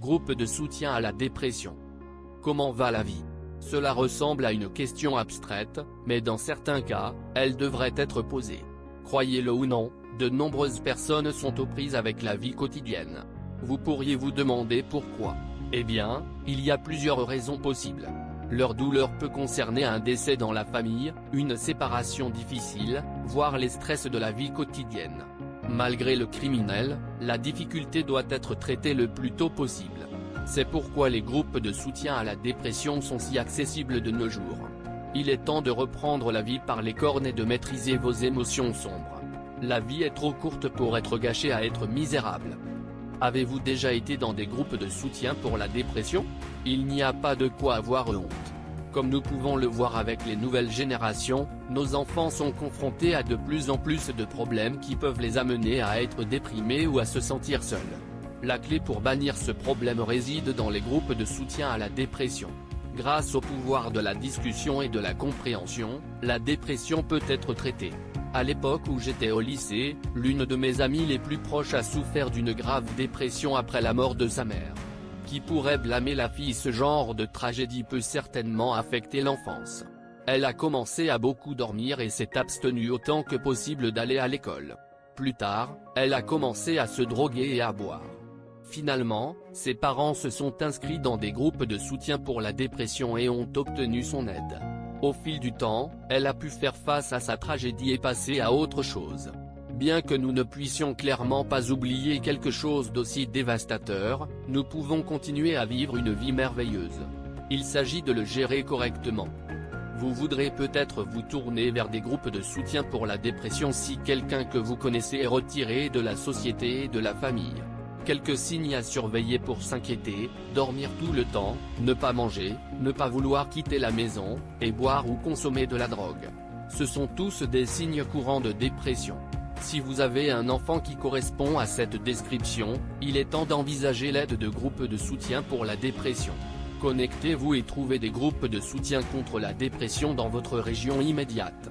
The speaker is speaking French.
Groupe de soutien à la dépression. Comment va la vie? Cela ressemble à une question abstraite, mais dans certains cas, elle devrait être posée. Croyez-le ou non, de nombreuses personnes sont aux prises avec la vie quotidienne. Vous pourriez vous demander pourquoi. Eh bien, il y a plusieurs raisons possibles. Leur douleur peut concerner un décès dans la famille, une séparation difficile, voire les stress de la vie quotidienne. Malgré le criminel, la difficulté doit être traitée le plus tôt possible. C'est pourquoi les groupes de soutien à la dépression sont si accessibles de nos jours. Il est temps de reprendre la vie par les cornes et de maîtriser vos émotions sombres. La vie est trop courte pour être gâchée à être misérable. Avez-vous déjà été dans des groupes de soutien pour la dépression? Il n'y a pas de quoi avoir honte. Comme nous pouvons le voir avec les nouvelles générations, nos enfants sont confrontés à de plus en plus de problèmes qui peuvent les amener à être déprimés ou à se sentir seuls. La clé pour bannir ce problème réside dans les groupes de soutien à la dépression. Grâce au pouvoir de la discussion et de la compréhension, la dépression peut être traitée. À l'époque où j'étais au lycée, l'une de mes amies les plus proches a souffert d'une grave dépression après la mort de sa mère. Qui pourrait blâmer la fille? Ce genre de tragédie peut certainement affecter l'enfance. Elle a commencé à beaucoup dormir et s'est abstenue autant que possible d'aller à l'école. Plus tard, elle a commencé à se droguer et à boire. Finalement, ses parents se sont inscrits dans des groupes de soutien pour la dépression et ont obtenu son aide. Au fil du temps, elle a pu faire face à sa tragédie et passer à autre chose. Bien que nous ne puissions clairement pas oublier quelque chose d'aussi dévastateur, nous pouvons continuer à vivre une vie merveilleuse. Il s'agit de le gérer correctement. Vous voudrez peut-être vous tourner vers des groupes de soutien pour la dépression si quelqu'un que vous connaissez est retiré de la société et de la famille. Quelques signes à surveiller pour s'inquiéter: dormir tout le temps, ne pas manger, ne pas vouloir quitter la maison, et boire ou consommer de la drogue. Ce sont tous des signes courants de dépression. Si vous avez un enfant qui correspond à cette description, il est temps d'envisager l'aide de groupes de soutien pour la dépression. Connectez-vous et trouvez des groupes de soutien contre la dépression dans votre région immédiate.